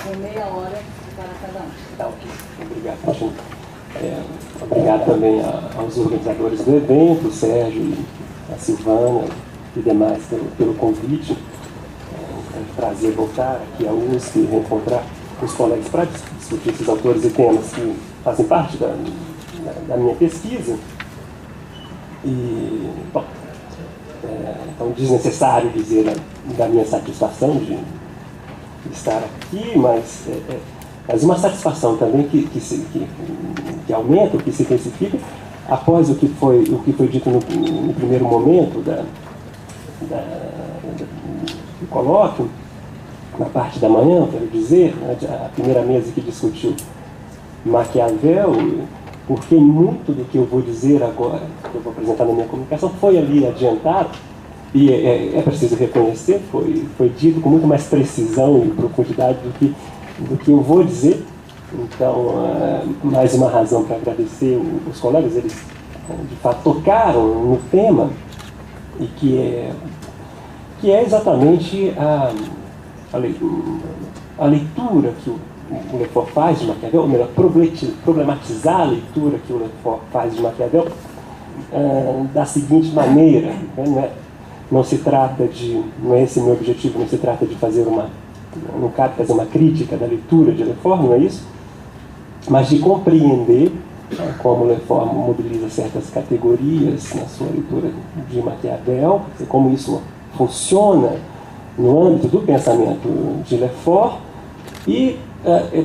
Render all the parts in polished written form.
Com meia hora para cada um. Tá, ok. Obrigado, Cristina. Obrigado também aos organizadores do evento, o Sérgio, a Silvana e demais pelo convite. É um prazer voltar aqui à USP e reencontrar os colegas para discutir esses autores e temas que fazem parte da minha pesquisa. E, bom, então desnecessário dizer da minha satisfação de estar aqui, mas uma satisfação também que aumenta, que se intensifica após o que foi dito no primeiro momento do colóquio, na parte da manhã, quero dizer, né, a primeira mesa que discutiu Maquiavel, porque muito do que eu vou dizer agora, que eu vou apresentar na minha comunicação, foi ali adiantado, e é preciso reconhecer, foi dito com muito mais precisão e profundidade do que eu vou dizer. Então, mais uma razão para agradecer os colegas, eles de fato tocaram no tema, e que é exatamente a leitura que o Lefort faz de Maquiavel, ou melhor, problematizar a leitura que o Lefort faz de Maquiavel da seguinte maneira, né? Não se trata não é esse o meu objetivo, não se trata de fazer não cabe fazer uma crítica da leitura de Lefort, não é isso, mas de compreender como Lefort mobiliza certas categorias na sua leitura de Maquiavel, como isso funciona no âmbito do pensamento de Lefort, e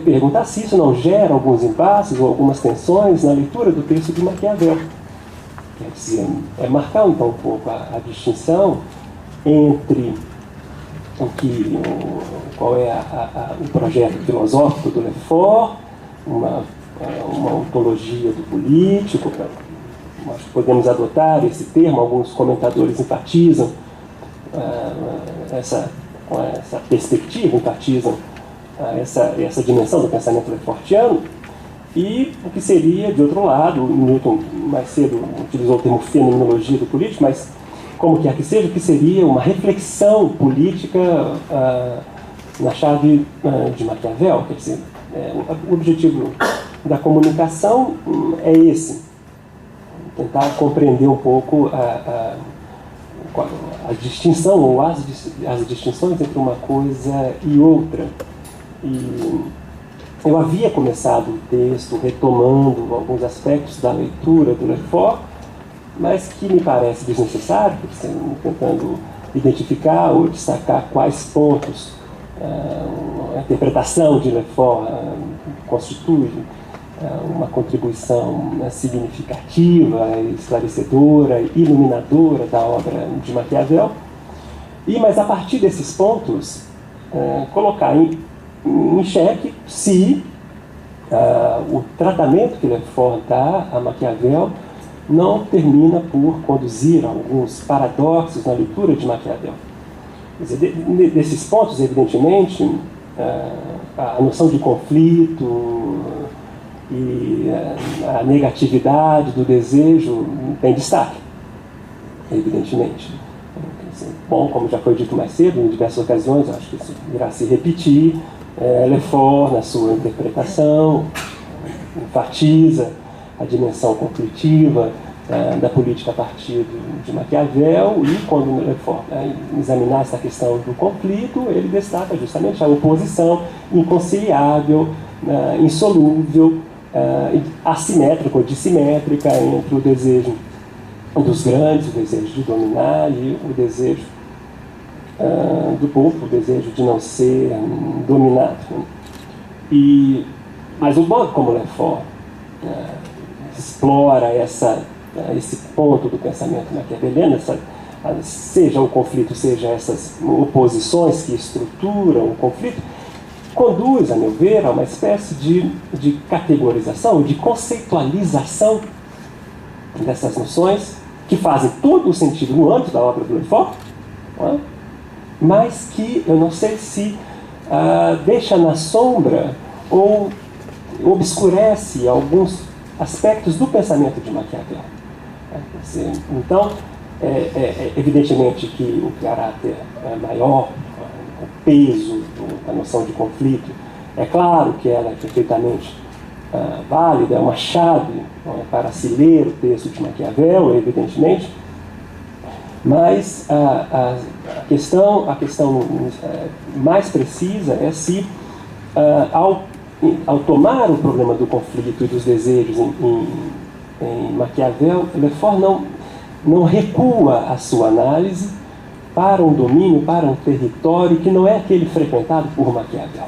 perguntar se isso não gera alguns impasses ou algumas tensões na leitura do texto de Maquiavel. Quer dizer, marcar então um pouco a distinção entre qual é o projeto filosófico do Lefort, uma ontologia do político, nós podemos adotar esse termo, alguns comentadores enfatizam com essa perspectiva, enfatizam essa dimensão do pensamento lefortiano, e o que seria, de outro lado, Newton mais cedo utilizou o termo fenomenologia do político, mas como quer que seja, o que seria uma reflexão política na chave de Maquiavel. Quer dizer, o objetivo da comunicação é esse, tentar compreender um pouco a distinção ou as distinções entre uma coisa e outra. E eu havia começado o texto retomando alguns aspectos da leitura do Lefort, mas que me parece desnecessário, tentando identificar ou destacar quais pontos a interpretação de Lefort constitui uma contribuição significativa, esclarecedora, iluminadora da obra de Maquiavel, mas a partir desses pontos colocar em xeque se o tratamento que Lefort dá a Maquiavel não termina por conduzir a alguns paradoxos na leitura de Maquiavel. Quer dizer, desses pontos, evidentemente, a noção de conflito e a negatividade do desejo tem destaque, evidentemente. Bom, como já foi dito mais cedo, em diversas ocasiões, acho que isso irá se repetir, Lefort, na sua interpretação, enfatiza a dimensão conflitiva da política a partir de Maquiavel, e quando Lefort examinar essa questão do conflito, ele destaca justamente a oposição inconciliável, insolúvel, assimétrica ou dissimétrica entre o desejo dos grandes, o desejo de dominar, e o desejo do povo, o desejo de não ser dominado. Mas o modo como Lefort explora esse ponto do pensamento maquiaveliano, seja o conflito, seja essas oposições que estruturam o conflito, conduz, a meu ver, a uma espécie de categorização, de conceitualização dessas noções, que fazem todo o sentido no âmbito da obra do Lefort, mas que eu não sei se deixa na sombra ou obscurece alguns aspectos do pensamento de Maquiavel. Então, evidentemente que o caráter maior, o peso da noção de conflito, É claro que ela é perfeitamente válida, é uma chave para se ler o texto de Maquiavel, evidentemente, mas a questão mais precisa é se, ao tomar o problema do conflito e dos desejos em Maquiavel, Lefort não recua a sua análise para um domínio, para um território que não é aquele frequentado por Maquiavel.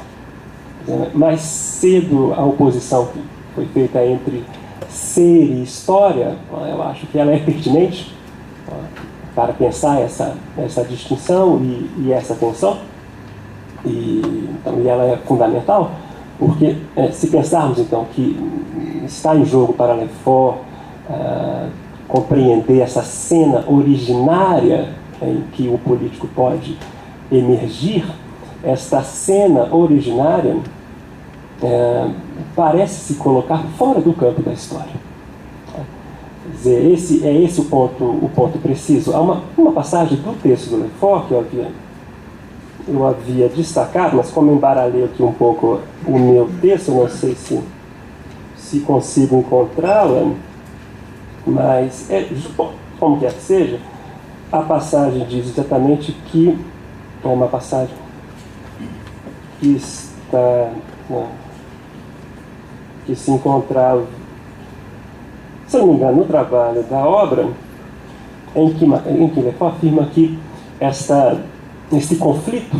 Mais cedo, a oposição que foi feita entre ser e história, eu acho que ela é pertinente para pensar essa distinção e essa tensão, então, e ela é fundamental, porque se pensarmos então que está em jogo para Lefort compreender essa cena originária em que o político pode emergir, esta cena originária parece se colocar fora do campo da história. Quer dizer, esse o ponto preciso. Há uma passagem do texto do Lefort que eu havia destacado, mas como embaralhei aqui um pouco o meu texto, eu não sei se consigo encontrá-la, mas, como quer que seja, a passagem diz exatamente que é uma passagem que está... que se encontrava, se não me engano, no trabalho da obra, em que Lefort afirma que esse conflito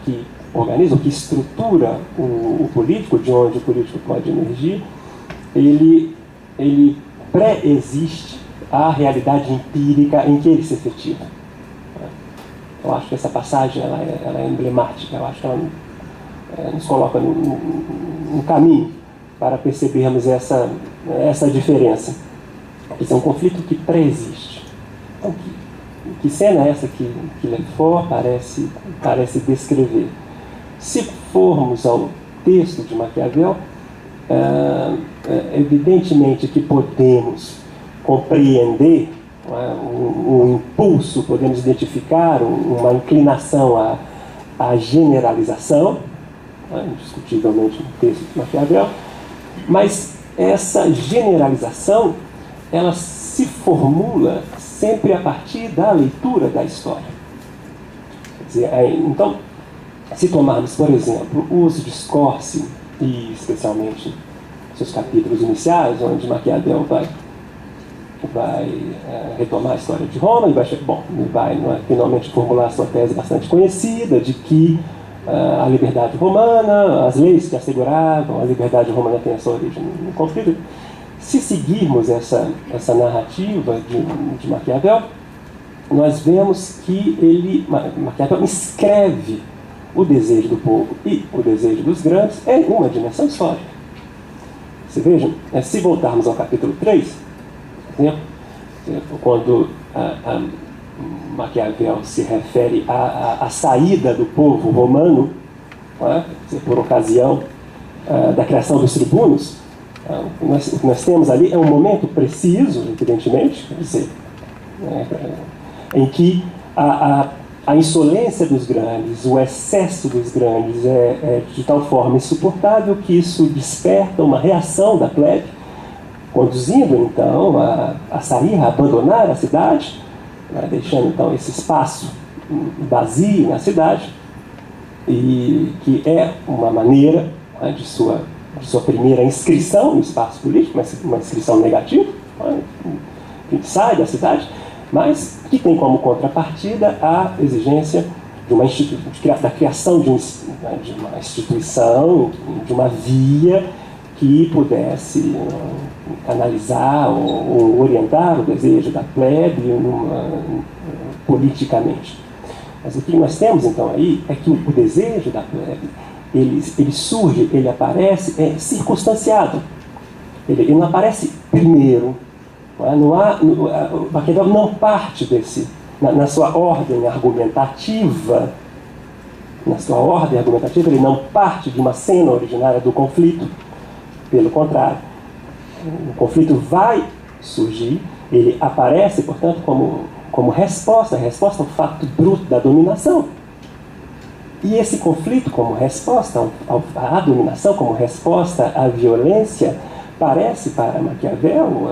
que organiza, que estrutura o político, de onde o político pode emergir, ele pré-existe à realidade empírica em que ele se efetiva. Eu acho que essa passagem ela é emblemática, eu acho que ela nos coloca no caminho para percebermos essa diferença. Esse é um conflito que pré-existe. Então, que cena é essa que Lefort parece descrever? Se formos ao texto de Maquiavel, evidentemente que podemos compreender um impulso, podemos identificar uma inclinação à generalização, indiscutivelmente no texto de Maquiavel, mas essa generalização ela se formula sempre a partir da leitura da história. Quer dizer, então, se tomarmos, por exemplo, os discursos, e especialmente seus capítulos iniciais, onde Maquiavel vai retomar a história de Roma e vai finalmente formular sua tese bastante conhecida de que a liberdade romana, as leis que asseguravam a liberdade romana tem a sua origem no conflito. Se seguirmos essa narrativa de Maquiavel, nós vemos que Maquiavel escreve o desejo do povo e o desejo dos grandes em uma dimensão histórica. Você vejam, se voltarmos ao capítulo 3, quando Maquiavel se refere à saída do povo romano, por ocasião da criação dos tribunos, o que nós temos ali é um momento preciso, evidentemente, quer dizer, em que a insolência dos grandes, o excesso dos grandes é de tal forma insuportável que isso desperta uma reação da plebe, conduzindo então a sair, a abandonar a cidade, deixando então esse espaço vazio na cidade, e que é uma maneira de sua primeira inscrição no espaço político, mas uma inscrição negativa, que sai da cidade, mas que tem como contrapartida a exigência da criação de uma instituição, de uma via que pudesse canalizar ou orientar o desejo da plebe politicamente. Mas o que nós temos então aí é que o desejo da plebe ele surge, ele aparece circunstanciado. Ele não aparece primeiro. Maquiavel não parte desse, na sua ordem argumentativa, ele não parte de uma cena originária do conflito. Pelo contrário, o conflito vai surgir, ele aparece, portanto, como resposta ao fato bruto da dominação. E esse conflito como resposta à dominação, como resposta à violência, parece para Maquiavel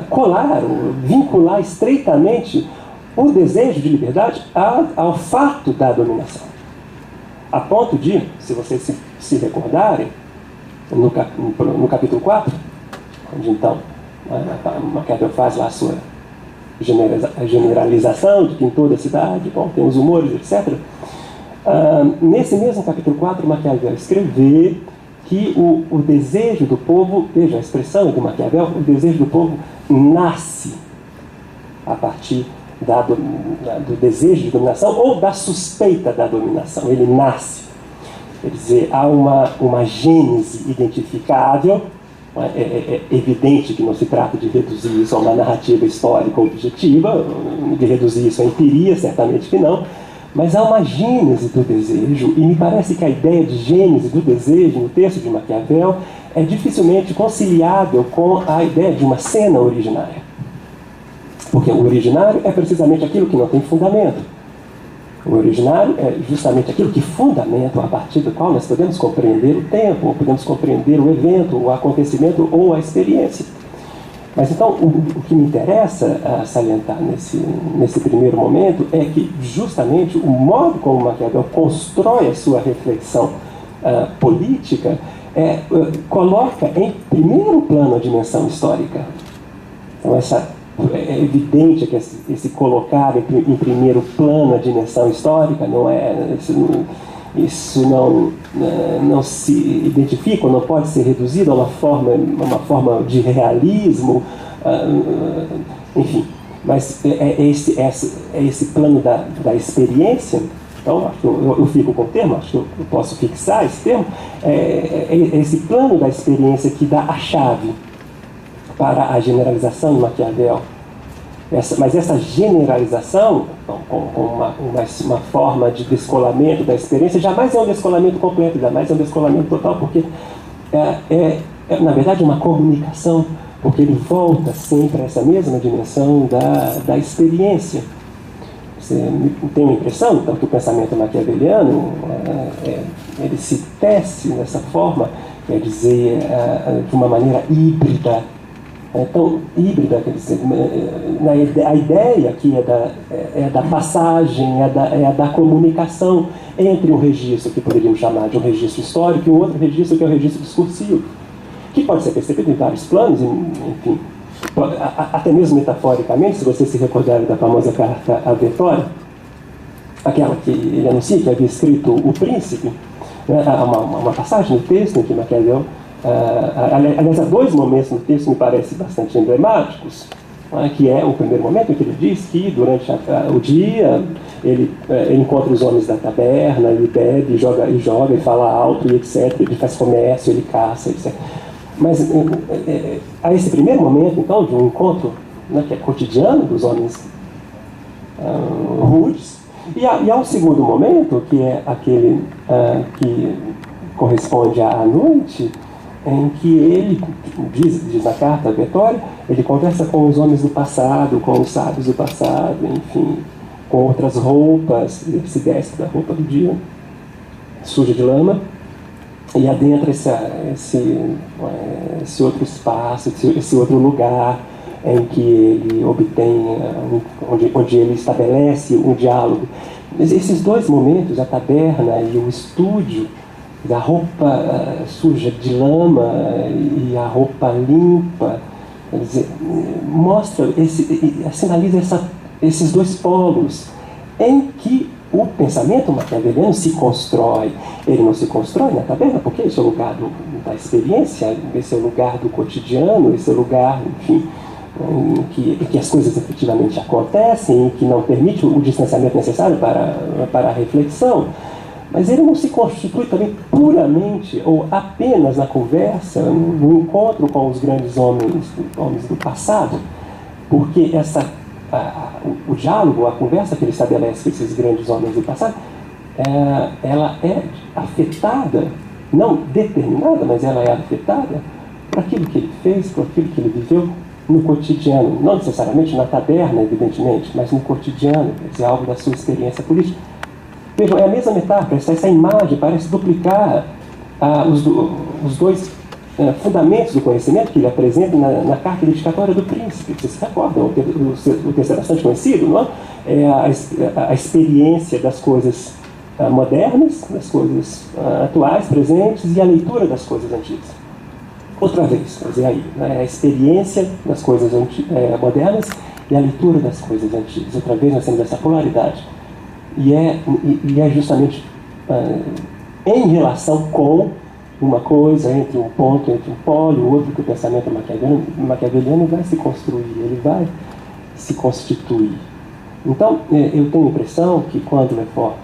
colar, vincular estreitamente o desejo de liberdade ao fato da dominação. A ponto de, se vocês se recordarem, no capítulo 4, onde então Maquiavel faz lá a sua generalização de que em toda a cidade tem os humores, etc. Nesse mesmo capítulo 4, Maquiavel escrever que o desejo do povo, veja a expressão do Maquiavel, o desejo do povo nasce a partir do desejo de dominação ou da suspeita da dominação. Ele nasce. Quer dizer, há uma gênese identificável. É evidente que não se trata de reduzir isso a uma narrativa histórica objetiva, de reduzir isso à empiria, certamente que não, mas há uma gênese do desejo, e me parece que a ideia de gênese do desejo no texto de Maquiavel é dificilmente conciliável com a ideia de uma cena originária. Porque o originário é precisamente aquilo que não tem fundamento. O originário é justamente aquilo que fundamenta, a partir do qual nós podemos compreender o tempo, ou podemos compreender o evento, o acontecimento ou a experiência. Mas então, o que me interessa salientar nesse primeiro momento é que justamente o modo como Maquiavel constrói a sua reflexão política coloca em primeiro plano a dimensão histórica. Então, é evidente que esse colocar em primeiro plano a dimensão histórica isso não se identifica, ou não pode ser reduzido a uma forma de realismo, enfim. Mas é esse plano da experiência. Então, acho que eu fico com o termo, acho que eu posso fixar esse termo, é esse plano da experiência que dá a chave para a generalização de Maquiavel. Mas essa generalização, com uma forma de descolamento da experiência, jamais é um descolamento completo, jamais é um descolamento total, porque na verdade, uma comunicação, porque ele volta sempre a essa mesma dimensão da experiência. Você tem a impressão, então, que o pensamento maquiaveliano ele se tece dessa forma, quer dizer, de uma maneira híbrida. Então, híbrida, quer dizer, a ideia aqui é da passagem, é da comunicação entre um registro que poderíamos chamar de um registro histórico e um outro registro que é o registro discursivo, que pode ser percebido em vários planos, enfim, até mesmo metaforicamente, se vocês se recordarem da famosa carta à Vitória, aquela que ele anuncia que havia escrito o príncipe, né, há uma passagem no texto em que Maquiavel, aliás, há dois momentos no texto que me parecem bastante emblemáticos, que é o primeiro momento em que ele diz que durante o dia ele encontra os homens da taberna, ele bebe, joga e fala alto e etc, ele faz comércio, ele caça, etc. Mas a esse primeiro momento, então, de um encontro, né, que é cotidiano dos homens rudes, e há um segundo momento, que é aquele que corresponde à noite, em que ele, diz na carta a Vitória, ele conversa com os homens do passado, com os sábios do passado, enfim, com outras roupas, ele se veste da roupa do dia, suja de lama, e adentra esse outro espaço, esse outro lugar em que ele obtém, onde ele estabelece um diálogo. Esses dois momentos, a taberna e o estúdio, da roupa suja de lama e a roupa limpa, quer dizer, sinaliza esses dois polos em que o pensamento maquiaveliano se constrói. Ele não se constrói na taberna, porque esse é o lugar da experiência, esse é o lugar do cotidiano, esse é o lugar, enfim, em que as coisas efetivamente acontecem, que não permite o distanciamento necessário para a reflexão. Mas ele não se constitui também puramente ou apenas na conversa, no encontro com os grandes homens do passado, porque o diálogo, a conversa que ele estabelece com esses grandes homens do passado, ela é afetada, não determinada, mas ela é afetada por aquilo que ele fez, por aquilo que ele viveu no cotidiano, não necessariamente na taberna, evidentemente, mas no cotidiano, quer dizer, algo da sua experiência política. Vejam, é a mesma metáfora, essa imagem parece duplicar os dois fundamentos do conhecimento que ele apresenta na carta dedicatória do príncipe. Vocês se recordam, o texto é bastante conhecido, não é? É a experiência das coisas modernas, das coisas atuais, presentes, e a leitura das coisas antigas. Outra vez, quer dizer, aí, né, a experiência das coisas modernas e a leitura das coisas antigas. Outra vez nós temos essa polaridade. E é justamente em relação com uma coisa, entre um ponto, entre um polo, o outro, que o pensamento maquiaveliano vai se construir, ele vai se constituir. Então, eu tenho a impressão que quando Lefort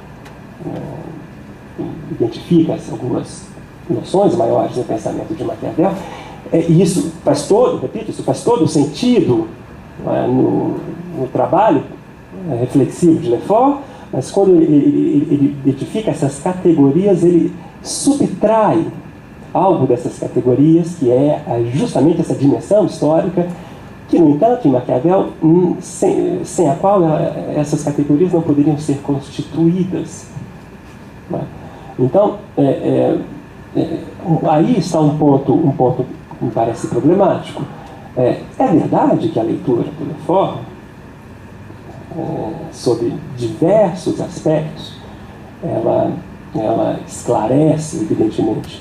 identifica algumas noções maiores do pensamento de Maquiavel, e isso faz todo sentido no trabalho reflexivo de Lefort, mas quando ele identifica essas categorias, ele subtrai algo dessas categorias, que é justamente essa dimensão histórica, que, no entanto, em Maquiavel, sem a qual essas categorias não poderiam ser constituídas. Então, aí está um ponto que me parece problemático. É verdade que a leitura do Lefort, sobre diversos aspectos, ela esclarece, evidentemente,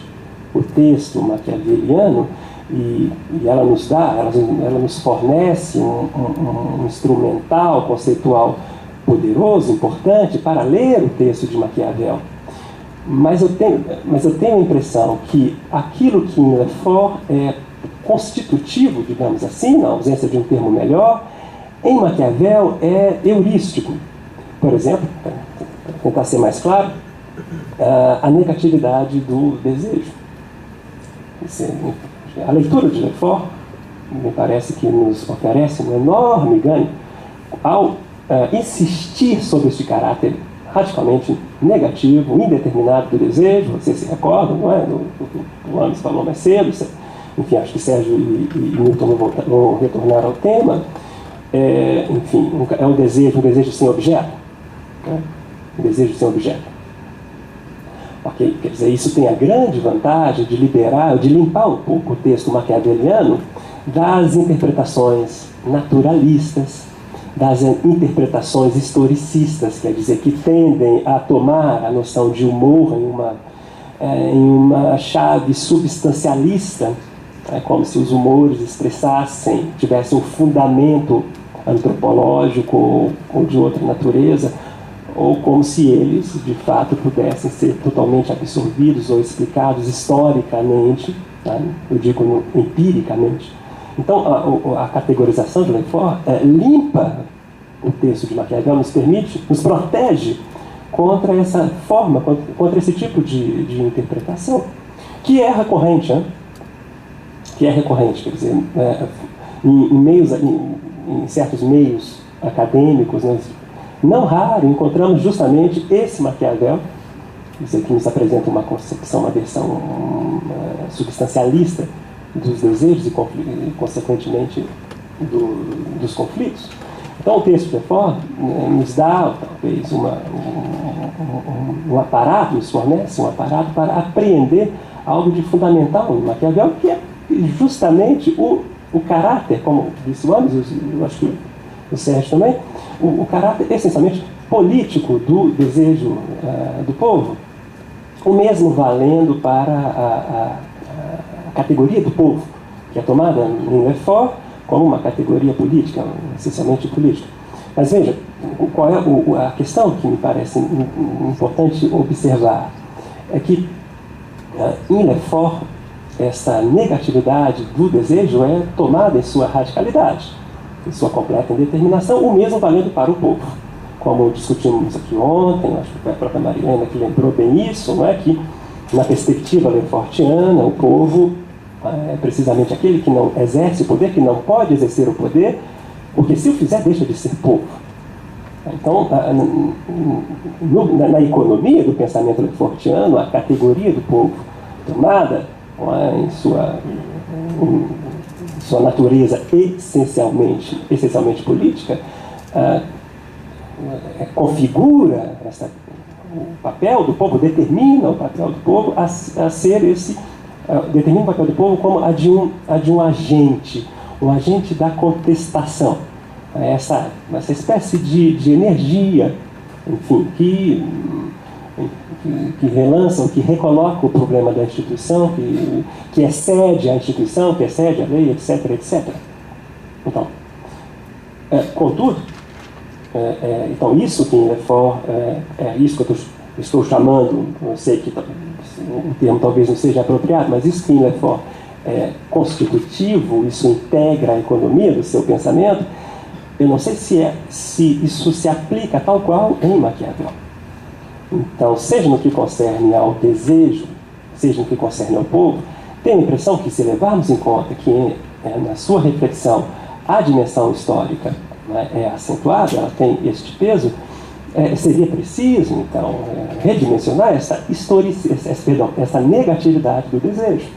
o texto maquiaveliano, e ela nos fornece um instrumental conceitual poderoso, importante, para ler o texto de Maquiavel. Mas eu tenho a impressão que aquilo que em Lefort é constitutivo, digamos assim, na ausência de um termo melhor, em Maquiavel é heurístico. Por exemplo, para tentar ser mais claro, a negatividade do desejo. A leitura de Lefort me parece que nos oferece um enorme ganho ao insistir sobre este caráter radicalmente negativo, indeterminado do desejo. Vocês se recordam, não é? O Ames falou mais cedo, enfim, acho que Sérgio e Milton vão retornar ao tema. Enfim, é um desejo sem objeto, né? Um desejo sem objeto. Okay? Quer dizer, isso tem a grande vantagem de limpar um pouco o texto maquiaveliano das interpretações naturalistas, das interpretações historicistas, quer dizer, que tendem a tomar a noção de humor em uma chave substancialista, como se os humores tivessem um fundamento antropológico ou de outra natureza, ou como se eles, de fato, pudessem ser totalmente absorvidos ou explicados historicamente, tá? Eu digo empiricamente. Então, a categorização de Lefort limpa o texto de Maquiavel, nos protege contra essa forma, contra esse tipo de interpretação, que é recorrente, né? Que é recorrente, quer dizer, em certos meios acadêmicos, nós, não raro, encontramos justamente esse Maquiavel, que nos apresenta uma concepção, uma versão substancialista dos desejos e consequentemente, dos conflitos. Então, o texto de Lefort nos dá, talvez, um aparato, nos fornece um aparato para apreender algo de fundamental no Maquiavel, que é justamente o caráter, como disse o Ames, eu acho que o Sérgio também, o caráter essencialmente político do desejo do povo, o mesmo valendo para a categoria do povo, que é tomada em Lefort como uma categoria política, essencialmente política. Mas veja, qual é a questão que me parece importante observar? É que em Lefort essa negatividade do desejo é tomada em sua radicalidade, em sua completa indeterminação, o mesmo valendo para o povo. Como discutimos aqui ontem, acho que foi a própria Marilena que lembrou bem isso, não é? Que na perspectiva lefortiana, o povo é precisamente aquele que não exerce o poder, que não pode exercer o poder, porque se o fizer, deixa de ser povo. Então, na economia do pensamento lefortiano, a categoria do povo tomada em sua natureza essencialmente política, configura papel do povo, determina o papel do povo a ser esse, determina o papel do povo como a de um agente, um agente da contestação. Essa espécie de energia, enfim, que relança, que recoloca o problema da instituição, que excede a instituição, que excede a lei, etc, etc. Então, contudo, então isso que em Lefort, isso que eu estou chamando, eu sei que o termo talvez não seja apropriado, mas isso que em Lefort é constitutivo, isso integra a economia do seu pensamento, eu não sei se isso se aplica tal qual em Maquiavel. Então, seja no que concerne ao desejo, seja no que concerne ao povo, tenho a impressão que, se levarmos em conta que na sua reflexão a dimensão histórica, né, é acentuada, ela tem este peso, seria preciso, então, redimensionar essa negatividade do desejo.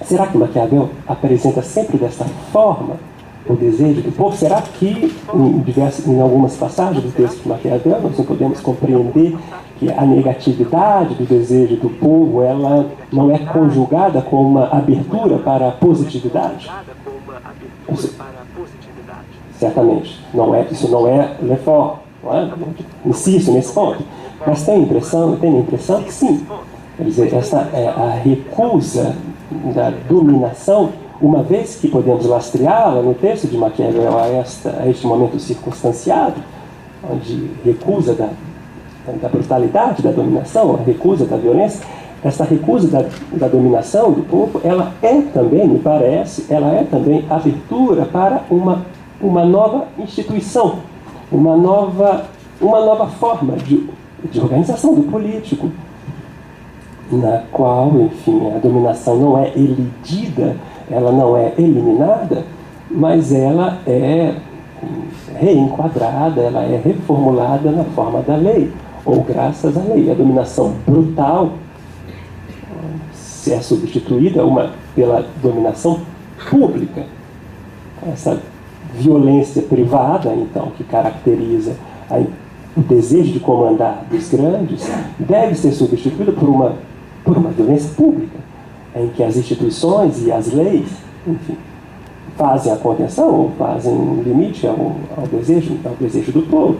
Será que Maquiavel apresenta sempre desta forma o desejo do povo? Será que em algumas passagens do texto de Maquiavel nós não podemos compreender que a negatividade do desejo do povo ela não é conjugada com uma abertura para a positividade? Certamente, isso não é Lefort, não é? Insisto nesse ponto, mas tenho a impressão que sim. Quer dizer, essa é a recusa da dominação, uma vez que podemos lastreá-la no texto de Maquiavel a este momento circunstanciado, onde recusa da brutalidade da dominação, a recusa da violência, essa recusa da dominação do povo, ela é também, me parece, ela é também abertura para uma nova instituição, uma nova forma de organização do político, na qual, enfim, a dominação não é elidida, ela não é eliminada, mas ela é reenquadrada, ela é reformulada na forma da lei, ou graças à lei. A dominação brutal se é substituída pela dominação pública. Essa violência privada, então, que caracteriza o desejo de comandar dos grandes, deve ser substituída por uma violência pública, em que as instituições e as leis, enfim, fazem a contenção ou fazem um limite ao desejo do povo,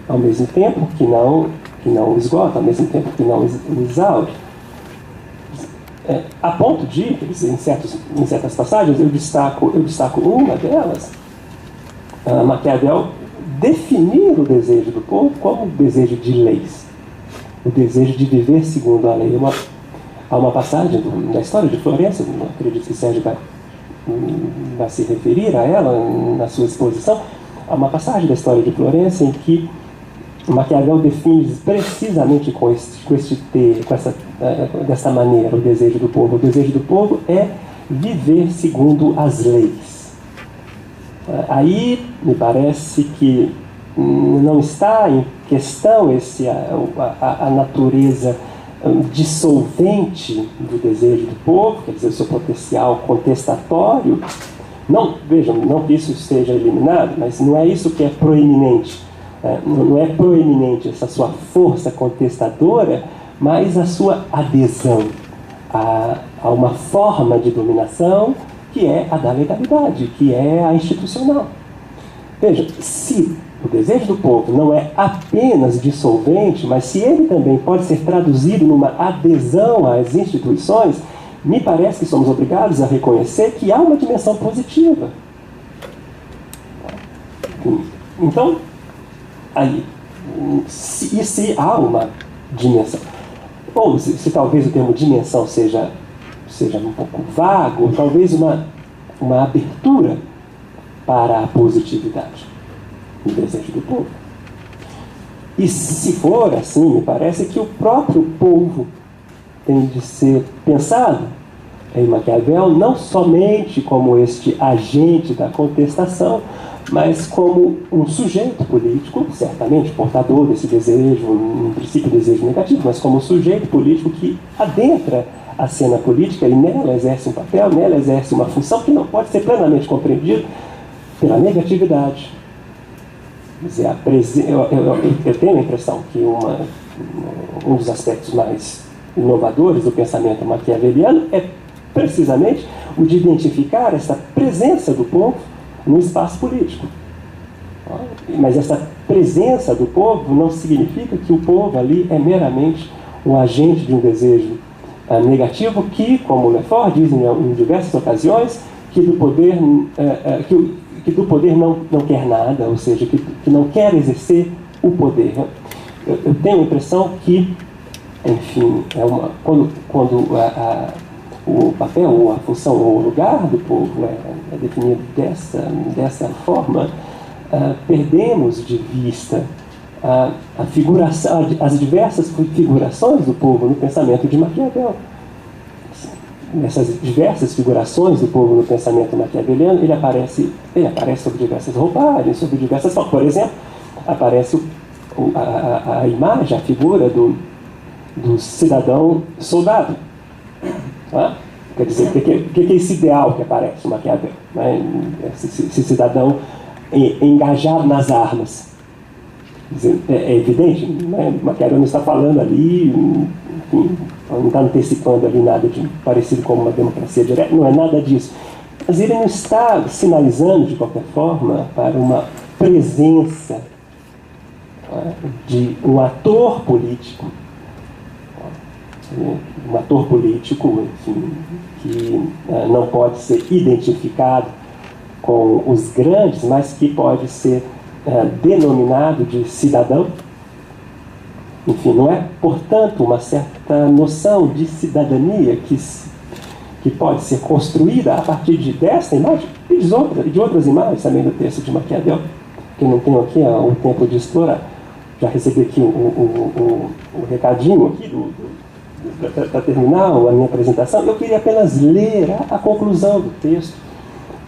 ao mesmo tempo que não esgota, ao mesmo tempo que não exaure. A ponto de, em certas passagens, eu destaco uma delas, Maquiavel definir o desejo do povo como o desejo de leis, o desejo de viver segundo a lei. Há uma passagem da história de Florença, não acredito que Sérgio vai se referir a ela na sua exposição. Há uma passagem da história de Florença em que Maquiavel define precisamente dessa maneira o desejo do povo. O desejo do povo é viver segundo as leis. Aí me parece que não está em questão a natureza dissolvente do desejo do povo, quer dizer, o seu potencial contestatório. Não, vejam, não que isso esteja eliminado, mas não é isso que é proeminente. Não é proeminente essa sua força contestadora, mas a sua adesão a uma forma de dominação que é a da legalidade, que é a institucional. Veja, se o desejo do povo não é apenas dissolvente, mas se ele também pode ser traduzido numa adesão às instituições, me parece que somos obrigados a reconhecer que há uma dimensão positiva. Então, aí, se há uma dimensão, ou se talvez o termo dimensão seja um pouco vago, talvez uma abertura para a positividade do desejo do povo. E se for assim, me parece que o próprio povo tem de ser pensado em Maquiavel não somente como este agente da contestação, mas como um sujeito político, certamente portador desse desejo, um princípio desejo negativo, mas como um sujeito político que adentra a cena política e nela exerce um papel, nela exerce uma função que não pode ser plenamente compreendido pela negatividade. Quer dizer, eu tenho a impressão que um dos aspectos mais inovadores do pensamento maquiaveliano é precisamente o de identificar essa presença do povo no espaço político. Mas essa presença do povo não significa que o povo ali é meramente um agente de um desejo negativo que, como Lefort diz em diversas ocasiões, que do poder não quer nada, ou seja, que não quer exercer o poder. Eu tenho a impressão que, enfim, quando o papel, ou a função, ou o lugar do povo é definido dessa forma, perdemos de vista a figuração, as diversas figurações do povo no pensamento de Maquiavel. Nessas diversas figurações do povo no pensamento maquiaveliano, ele aparece sob diversas roupagens, sob diversas formas. Por exemplo, aparece a imagem, a figura do cidadão soldado. Tá? Quer dizer, o que é esse ideal que aparece no Maquiavel? Né? Esse cidadão engajado nas armas. É evidente, né? Maquiavel não está falando ali, enfim, não está antecipando ali nada de parecido com uma democracia direta, não é nada disso. Mas ele não está sinalizando, de qualquer forma, para uma presença de um ator político, enfim, que não pode ser identificado com os grandes, mas que pode ser denominado de cidadão. Enfim, não é, portanto, uma certa noção de cidadania que pode ser construída a partir desta imagem e de outras imagens também do texto de Maquiavel, que eu não tenho aqui o tempo de explorar. Já recebi aqui o recadinho aqui para terminar a minha apresentação. Eu queria apenas ler a conclusão do texto.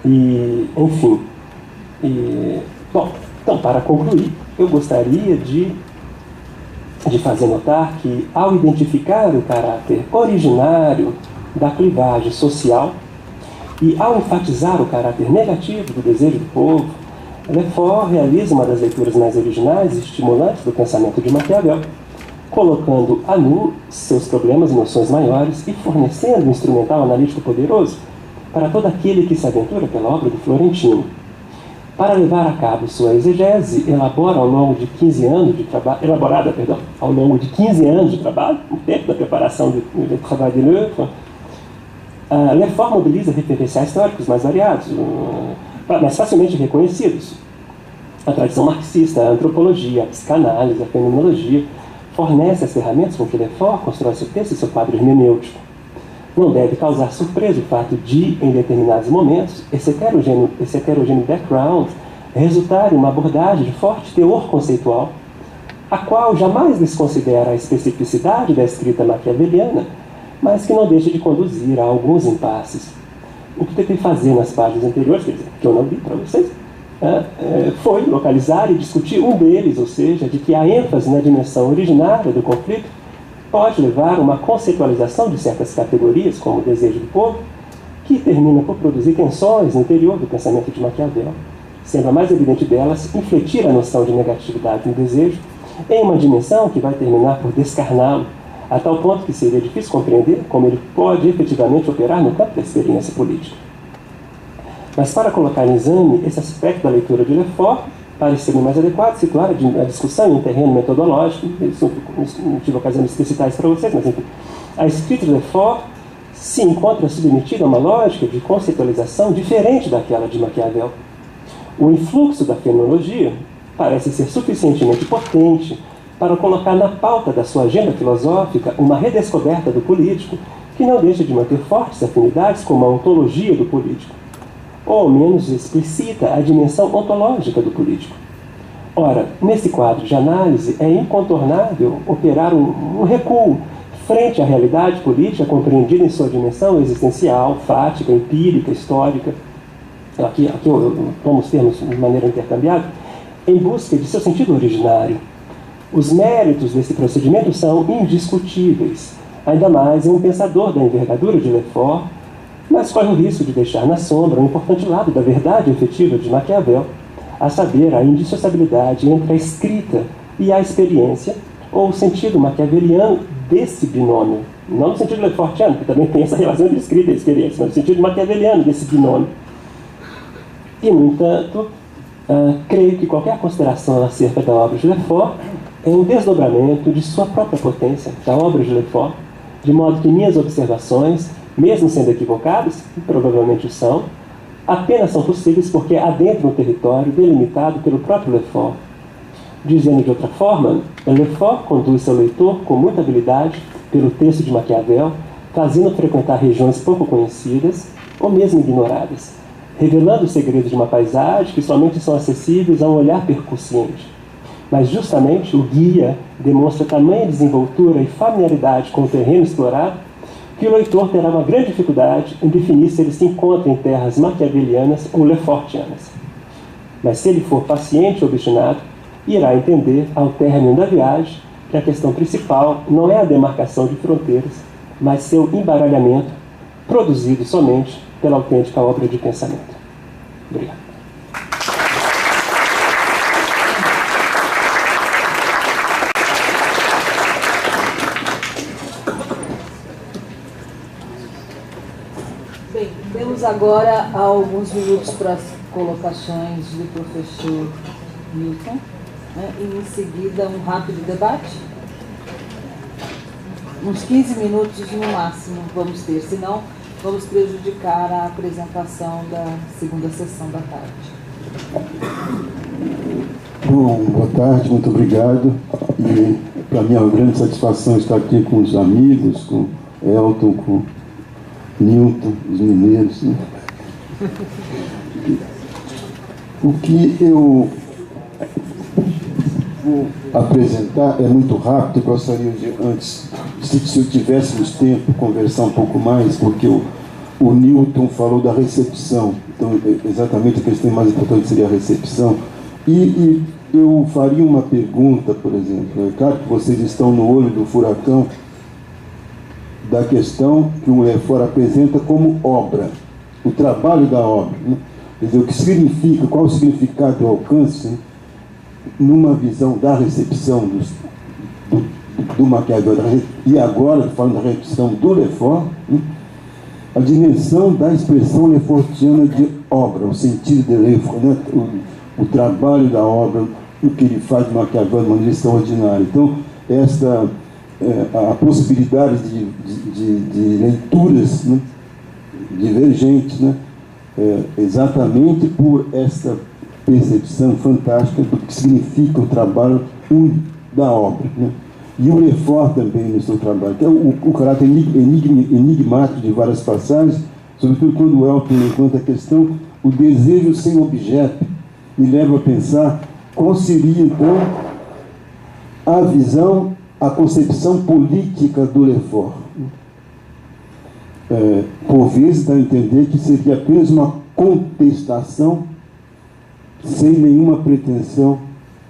E, enfim, bom, então, para concluir, eu gostaria de fazer notar que, ao identificar o caráter originário da clivagem social e ao enfatizar o caráter negativo do desejo do povo, Lefort realiza uma das leituras mais originais e estimulantes do pensamento de Maquiavel, colocando a nu seus problemas e noções maiores e fornecendo um instrumental analítico poderoso para todo aquele que se aventura pela obra do Florentino. Para levar a cabo sua exegese, elaborada ao longo de 15 anos de trabalho, no tempo da preparação do Travail de l'Œuvre, Lefort mobiliza referenciais teóricos mais variados, mas facilmente reconhecidos. A tradição marxista, a antropologia, a psicanálise, a fenomenologia fornece as ferramentas com que Lefort constrói seu texto e seu quadro hermenêutico. Não deve causar surpresa o fato de, em determinados momentos, esse heterogêneo background resultar em uma abordagem de forte teor conceitual, a qual jamais desconsidera a especificidade da escrita maquiaveliana, mas que não deixa de conduzir a alguns impasses. O que tentei fazer nas páginas anteriores, quer dizer, que eu não li para vocês, foi localizar e discutir um deles, ou seja, de que a ênfase na dimensão originária do conflito pode levar a uma conceitualização de certas categorias, como o desejo do povo, que termina por produzir tensões no interior do pensamento de Maquiavel, sendo a mais evidente delas infletir a noção de negatividade no desejo em uma dimensão que vai terminar por descarná-lo, a tal ponto que seria difícil compreender como ele pode efetivamente operar no campo da experiência política. Mas para colocar em exame esse aspecto da leitura de Lefort, pareceu-me mais adequado situar a discussão em um terreno metodológico. Não tive ocasião de explicitar isso para vocês, mas enfim. A escrita de Lefort se encontra submetida a uma lógica de conceitualização diferente daquela de Maquiavel. O influxo da fenomenologia parece ser suficientemente potente para colocar na pauta da sua agenda filosófica uma redescoberta do político que não deixa de manter fortes afinidades com a ontologia do político, ou ao menos explicita a dimensão ontológica do político. Ora, nesse quadro de análise, é incontornável operar um recuo frente à realidade política compreendida em sua dimensão existencial, fática, empírica, histórica. Aqui eu tomo os termos de maneira intercambiada, em busca de seu sentido originário. Os méritos desse procedimento são indiscutíveis, ainda mais em um pensador da envergadura de Lefort, mas corre o risco de deixar na sombra um importante lado da verdade efetiva de Maquiavel, a saber, a indissociabilidade entre a escrita e a experiência, ou o sentido maquiaveliano desse binômio. Não no sentido lefortiano, que também tem essa relação de escrita e experiência, mas no sentido maquiaveliano desse binômio. E, no entanto, creio que qualquer consideração acerca da obra de Lefort é um desdobramento de sua própria potência, da obra de Lefort, de modo que minhas observações, mesmo sendo equivocadas, e provavelmente o são, apenas são possíveis porque adentram um território delimitado pelo próprio Lefort. Dizendo de outra forma, Lefort conduz seu leitor com muita habilidade pelo texto de Maquiavel, fazendo frequentar regiões pouco conhecidas ou mesmo ignoradas, revelando os segredos de uma paisagem que somente são acessíveis a um olhar percussiente. Mas justamente o guia demonstra tamanha desenvoltura e familiaridade com o terreno explorado que o leitor terá uma grande dificuldade em definir se ele se encontra em terras maquiavelianas ou lefortianas. Mas se ele for paciente e obstinado, irá entender ao término da viagem que a questão principal não é a demarcação de fronteiras, mas seu embaralhamento, produzido somente pela autêntica obra de pensamento. Obrigado. Bem, temos agora alguns minutos para as colocações do professor Milton, né? E em seguida um rápido debate. Uns 15 minutos no máximo vamos ter, senão vamos prejudicar a apresentação da segunda sessão da tarde. Bom, boa tarde, muito obrigado. E para mim é uma grande satisfação estar aqui com os amigos, com Elton, com Newton, os mineiros, né? O que eu vou apresentar é muito rápido. Eu gostaria de, antes, se eu tivéssemos tempo, conversar um pouco mais, porque o Newton falou da recepção. Então, exatamente a questão mais importante seria a recepção. E eu faria uma pergunta, por exemplo. É claro que vocês estão no olho do furacão da questão que o Lefort apresenta como obra, o trabalho da obra, né? Quer dizer, o que significa, qual o significado e o alcance, né? Numa visão da recepção do Maquiavel, e agora, falando da recepção do Lefort, né? A dimensão da expressão lefortiana de obra, o sentido de Lefort, né? O trabalho da obra, o que ele faz de Maquiavel de maneira extraordinária. Então, a possibilidade de leituras, né, divergentes, né, exatamente por essa percepção fantástica do que significa o trabalho da obra, né. E o Lefort também no seu trabalho, que é o caráter enigmático de várias passagens, sobretudo quando o Elton levanta a questão, o desejo sem objeto, me leva a pensar qual seria então a visão, a concepção política do Lefort. Por vezes dá a entender que seria apenas uma contestação sem nenhuma pretensão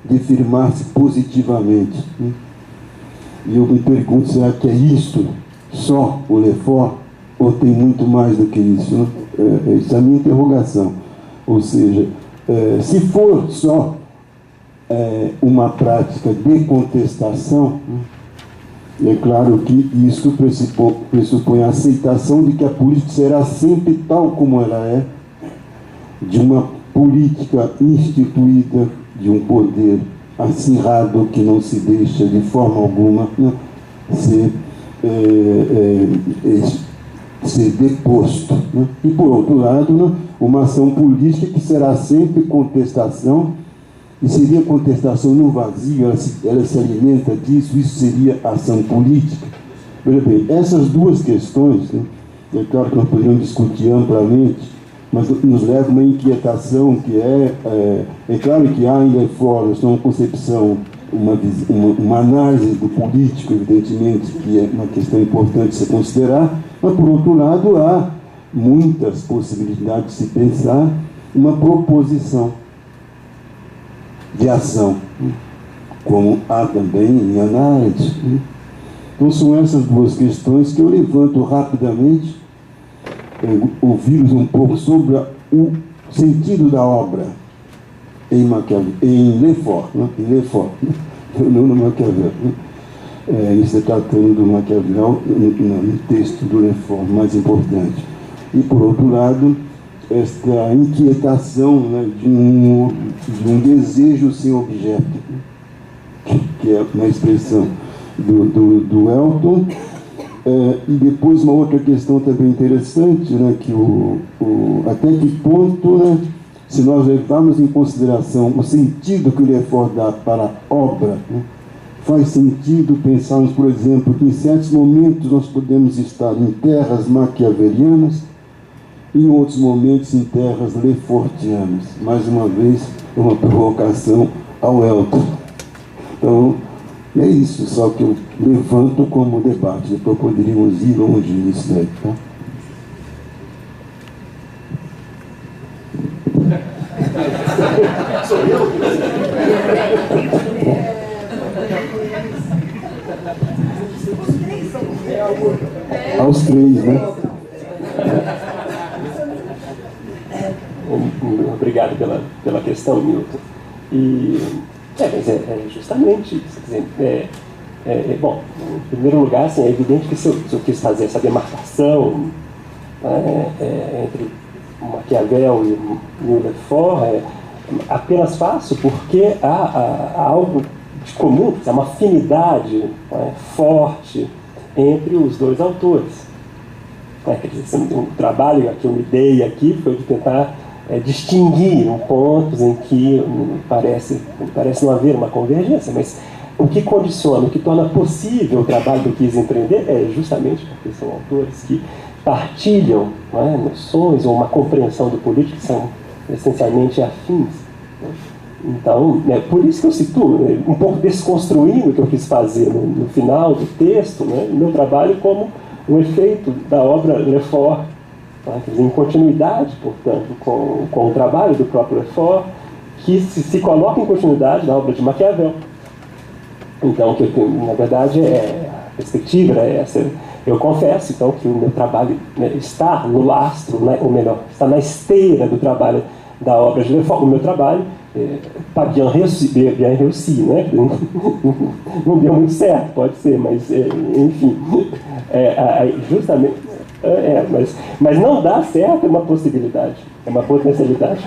de afirmar-se positivamente. E eu me pergunto, será que é isto só o Lefort ou tem muito mais do que isso? Essa é a minha interrogação. Ou seja, se for só uma prática de contestação, é claro que isso pressupõe a aceitação de que a política será sempre tal como ela é, de uma política instituída, de um poder acirrado que não se deixa de forma alguma, né, ser deposto, né? E por outro lado, né, uma ação política que será sempre contestação. E seria contestação no vazio, ela se alimenta disso, isso seria ação política. Veja bem, essas duas questões, né, é claro que nós poderíamos discutir amplamente, mas nos leva a uma inquietação que é claro que há em Lefort uma concepção, uma análise do político, evidentemente, que é uma questão importante de se considerar, mas por outro lado há muitas possibilidades de se pensar uma proposição de ação, como há também em análise. Então são essas duas questões que eu levanto rapidamente, ouvi-los um pouco sobre o sentido da obra em Lefort, né? Em Lefort, né? Não no Maquiavel, né? se tratando do Maquiavel no texto do Lefort mais importante. E, por outro lado, esta inquietação, né, de um desejo sem objeto, que é uma expressão do Elton. E depois uma outra questão também interessante, né, que até que ponto, né, se nós levarmos em consideração o sentido que o Lefort dá para a obra, né, faz sentido pensarmos, por exemplo, que em certos momentos nós podemos estar em terras maquiavelianas e em outros momentos em terras lefortianas. Mais uma vez, uma provocação ao Elton. Então, é isso, só que eu levanto como debate. Depois poderíamos ir longe nisso daí, tá? Sou eu? Aos três, né? Obrigado pela questão, Milton. Mas é justamente isso. Quer dizer, bom, em primeiro lugar, assim, é evidente que se eu quis fazer essa demarcação entre o Maquiavel e o Lefort, apenas faço porque há algo de comum, há uma afinidade forte entre os dois autores. Quer dizer, o trabalho que eu me dei aqui foi de tentar distinguir pontos em que parece não haver uma convergência, mas o que condiciona, o que torna possível o trabalho que eu quis empreender é justamente porque são autores que partilham noções ou uma compreensão do político que são essencialmente afins. Então, por isso que eu situo, um pouco desconstruindo o que eu quis fazer no final do texto, meu trabalho como um efeito da obra Lefort, em continuidade, portanto, com o trabalho do próprio Lefort, que se coloca em continuidade na obra de Maquiavel. Então, na verdade, a perspectiva é essa. Eu confesso, então, que o meu trabalho está no lastro, ou melhor, está na esteira do trabalho da obra de Lefort. O meu trabalho, para bien réussi, né? Não deu muito certo, pode ser, mas, enfim, justamente... mas não dá certo é uma possibilidade, é uma potencialidade.